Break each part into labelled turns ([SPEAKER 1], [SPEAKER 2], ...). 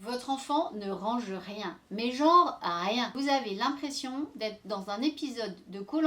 [SPEAKER 1] Votre enfant ne range rien, mais genre rien. Vous avez l'impression d'être dans un épisode de koh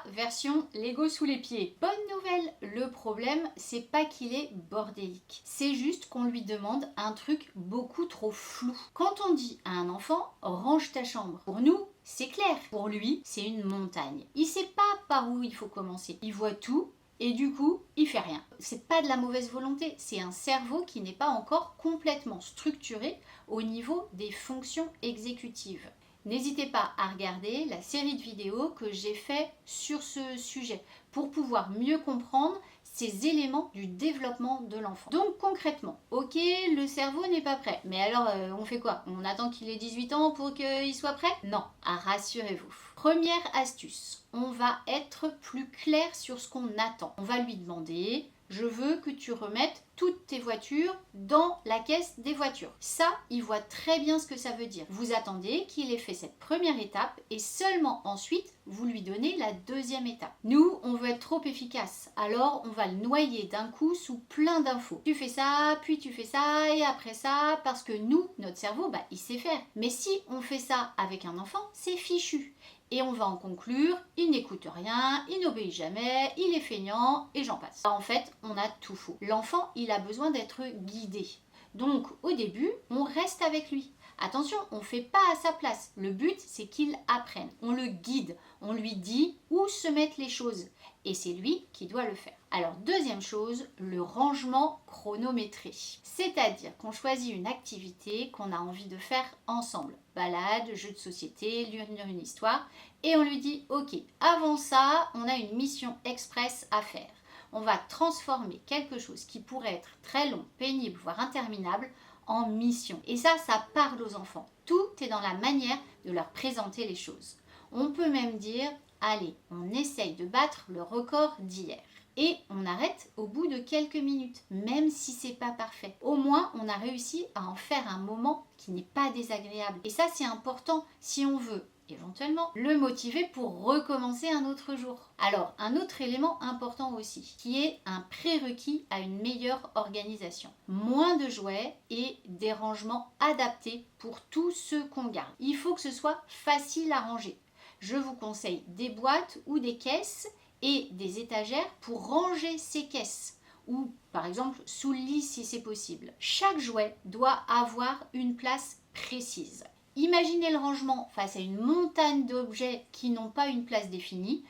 [SPEAKER 1] version Lego sous les pieds. Bonne nouvelle, le problème c'est pas qu'il est bordélique, c'est juste qu'on lui demande un truc beaucoup trop flou. Quand on dit à un enfant range ta chambre, pour nous c'est clair, pour lui c'est une montagne. Il sait pas par où il faut commencer, il voit tout. Et du coup, il fait rien. C'est pas de la mauvaise volonté, c'est un cerveau qui n'est pas encore complètement structuré au niveau des fonctions exécutives. N'hésitez pas à regarder la série de vidéos que j'ai fait sur ce sujet pour pouvoir mieux comprendre ces éléments du développement de l'enfant. Donc concrètement, ok, le cerveau n'est pas prêt, mais alors on fait quoi? On attend qu'il ait 18 ans pour qu'il soit prêt? Non, rassurez-vous. Première astuce, on va être plus clair sur ce qu'on attend. On va lui demander: je veux que tu remettes toutes tes voitures dans la caisse des voitures. Ça, il voit très bien ce que ça veut dire. Vous attendez qu'il ait fait cette première étape et seulement ensuite, vous lui donnez la deuxième étape. Nous, on veut être trop efficace, alors on va le noyer d'un coup sous plein d'infos. Tu fais ça, puis tu fais ça, et après ça, parce que nous, notre cerveau, il sait faire. Mais si on fait ça avec un enfant, c'est fichu. Et on va en conclure, il n'écoute rien, il n'obéit jamais, il est feignant, et j'en passe. En fait, on a tout faux. L'enfant, il a besoin d'être guidé. Donc, au début, on reste avec lui. Attention, on ne fait pas à sa place. Le but, c'est qu'il apprenne. On le guide, on lui dit où se mettent les choses. Et c'est lui qui doit le faire. Alors, deuxième chose, le rangement chronométré. C'est-à-dire qu'on choisit une activité qu'on a envie de faire ensemble. Balade, jeu de société, lire une histoire. Et on lui dit, ok, avant ça, on a une mission express à faire. On va transformer quelque chose qui pourrait être très long, pénible, voire interminable, en mission. Et ça parle aux enfants. Tout est dans la manière de leur présenter les choses. On peut même dire, allez, on essaye de battre le record d'hier. Et on arrête au bout de quelques minutes, même si c'est pas parfait. Au moins, on a réussi à en faire un moment qui n'est pas désagréable. Et ça, c'est important si on veut éventuellement le motiver pour recommencer un autre jour. Alors, un autre élément important aussi, qui est un prérequis à une meilleure organisation. Moins de jouets et des rangements adaptés pour tous ceux qu'on garde. Il faut que ce soit facile à ranger. Je vous conseille des boîtes ou des caisses et des étagères pour ranger ces caisses, ou par exemple sous le lit si c'est possible. Chaque jouet doit avoir une place précise. Imaginez le rangement face à une montagne d'objets qui n'ont pas une place définie,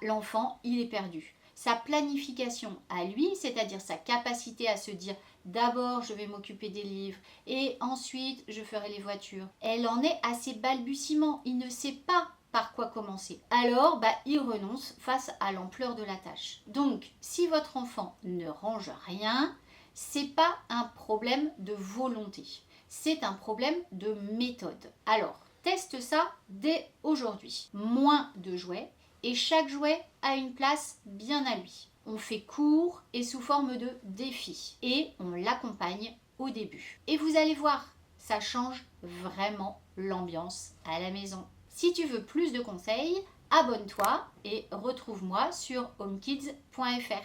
[SPEAKER 1] l'enfant il est perdu. Sa planification à lui, c'est-à-dire sa capacité à se dire d'abord je vais m'occuper des livres et ensuite je ferai les voitures, elle en est à ses balbutiements, il ne sait pas par quoi commencer. Alors, il renonce face à l'ampleur de la tâche. Donc, si votre enfant ne range rien, c'est pas un problème de volonté, c'est un problème de méthode. Alors, teste ça dès aujourd'hui. Moins de jouets et chaque jouet a une place bien à lui. On fait court et sous forme de défi et on l'accompagne au début. Et vous allez voir, ça change vraiment l'ambiance à la maison. Si tu veux plus de conseils, abonne-toi et retrouve-moi sur homekids.fr.